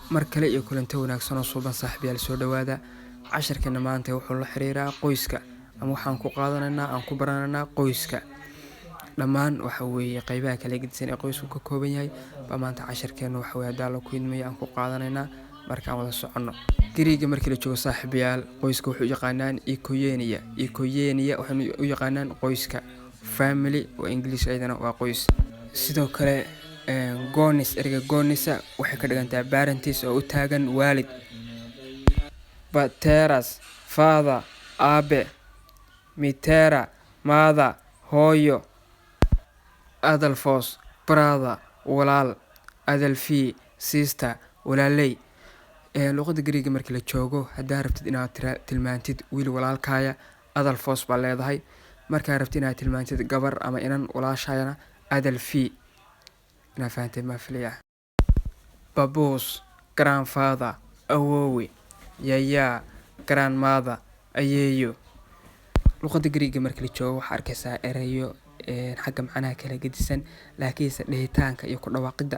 mar kale iyo kulanti wanaagsan oo suuban saaxiibayaal soo dhawaada. casharkeena maanta wuxuu la xiriiraa qoyska, ama waxaan ku qaadanaynaa aan ku baranaynaa qoyska. dhammaan waxa weeye qaybaha kala gedisan ee qoysku ka kooban yahay. maanta casharkeena waxa weeye hadaa la ku idmay aan ku qaadanaynaa markaan wada soconno. Gariiga markii la joogo saaxiibayaal, qoyska wuxuu yaqaanaan ikoyeniya. Ikoyeniya waxaan u yaqaanaan qoyska. Family oo English ayadana waa qoys. Sidoo kale gonis, erga gonisa waxay ka dhigantaa parents oo u taagan waalid. Pateras, father, abe, mitera, mother, hooyo. Adolfos, brother, walaal. Adelfi, sister, walaaley. luqada Gariiga markii la joogo, hadaa rabtid inaad tilmaantid wiil walaalkaaya, Adolfos baa leedahay. markaa rabtid inaad tilmaantid gabar ama inan walaashayana, Adelfi. ina fahanteen ma filaya. Babus, grandfather, awoowe. Yaya, grandmother, ayeeyo. luqada Gariiga markii la joogo waxaa arkaysaa erayo xagga macnaha kala gedisan, laakiinse dhehitaanka iyo ku dhawaaqida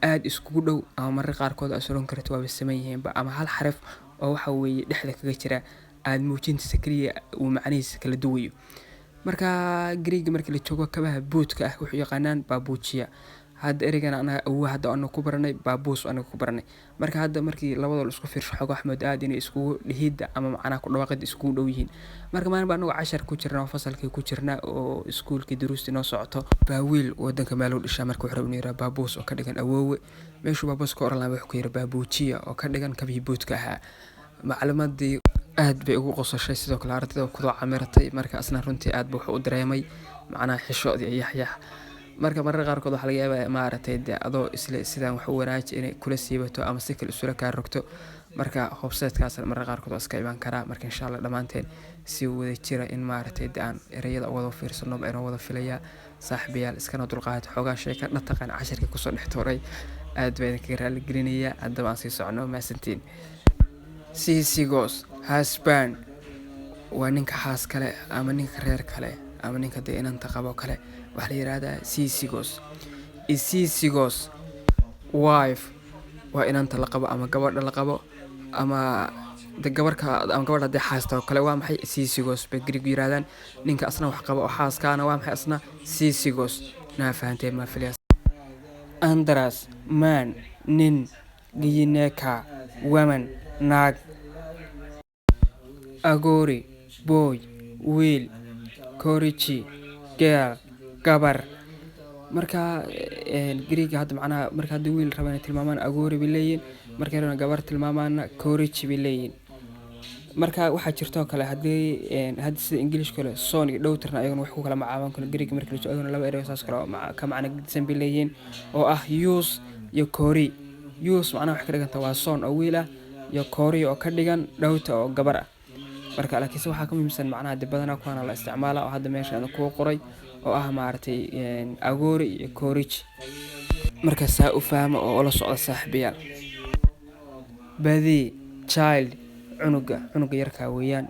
aad iskugu dhow, ama mararka qaarkood aad oran karto waa sameyn yihiin ama hal xaraf oo waxa weeye dhexda kaga jira aad muujintiisa kaliya uu macnihiisa kala duwayo. marka Gariiga markii la joogo kabaha boodka ah wuxuu yaqaanaan baabuujiya. hadda erigana anaga hadda aanu ku baranay baabuus anaga ku baranay. marka hadda markii labadooda isku fiirsho xogo Axmed aad inay iskugu dhihida ama macnaha ku dhawaaqida iskugu dhow yihiin. marka maalin baan anagu cashar ku jirnaa fasalkii ku jirnaa oo iskuulkii duruusti noo socoto. baawiil wadanka meel u dhishaa marka wuxuu rabaa baabuus oo ka dhigan awoowe. meeshu baabuus ka oran lahaa wuxuu ku yiri baabuujiya oo ka dhigan kabii boodka ahaa. macluumaadii aad bay ugu qosashay, sidoo kale ardayda ku doo camiratay. marka asna runtii aad buu wuxuu u dareemay macnaha xishood iyo yaxyax. marka mararka qaarkood waxa laga yaabaa maaragtay adoo isla sidaan wax u wanaaji inay kula siibato ama si kale isula ka rogto. marka hobseedkaas mararka qaarkood iska iman kara. marka insha Allah dhamaanteen si wada jira in maaragtay aan erayada wada fiirsano ma inoo wada filaya. saaxiibayaal iskana dulqaad xogaa shay ka dhaqan casharka ku soo dhextooray. aad baan ka raali gelinaya haddaba aan sii socono maasantiin. Sisigos, husband waa ninka xaas kale ama ninka reer kale ama ninka inanta qabo kale. waxa la yiraahdaa sisigos. Isisigos, wife waa inanta la qabo ama gabadha la qabo ama gabarka ama gabadha hadii xaasto kale. waa maxay sisigos bay Gariigu yiraahdaan. ninka asna wax qabo oo xaaskaana waa maxay asna sisigos. na fahanteen ma filaya. Andras, man, nin. Gineka, woman, naag. Agori, boy, wiil. Korichi, girl, gabar. marka Gariiga hadda macnaha marka hadii wiil rabaan tilmaamaan agori bay leeyihiin, marka rabaan gabar tilmaamaan korichi bay leeyihiin. marka waxa jirto kale hadii sida English kale son iyo daughter ayaguna wax ku kala macaaban kale. Gariiga markii la joogo laba erayo saas kale ka macna gedisan bay leeyihiin oo ah use iyo kori. use macnaha wax ka dhiganta waa son oo wiil ah, iyo kori oo ka dhigan daughter oo gabar ah. marka laakiin waxa ka muhiimsan macnaha dib badan kuwana la isticmaala oo hadda meesha ku qoray oo ah maartay agori iyo korichi. marka saa u fahmo oo la socdo saaxiibayaal. badi, child, cunuga yarka weeyaan.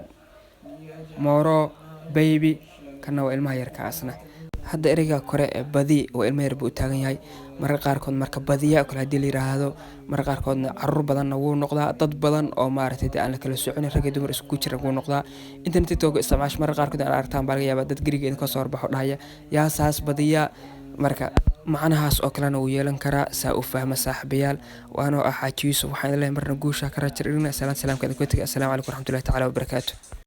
moro, baby, kana waa ilmaha yarka asna. hadda ereyga kore ee badi oo ilmaha yar buu u taagan yahay. mararka qaarkood marka badiya kale hadii la yiraahdo, mararka qaarkoodna carruur badan wuu noqdaa. dad badan oo maartay aan la kala soconin rag iyo dumar isku jira wuu noqdaa. internet TikTok isticmaash mararka qaarkood aan aragtaan baa laga yaabaa dad Gariiga ka soo horbaxo dhahaya yaa saas badiya. marka macnahaas oo kalena uu yeelan karaa. saa u fahma saaxiibayaal. waana xaaji Yuusuf waxaan leeyahay marna guusha ka raajirina. salaamka ku tagay. assalaamu calaykum waraxmatullaahi tacaala wabarakaatuh.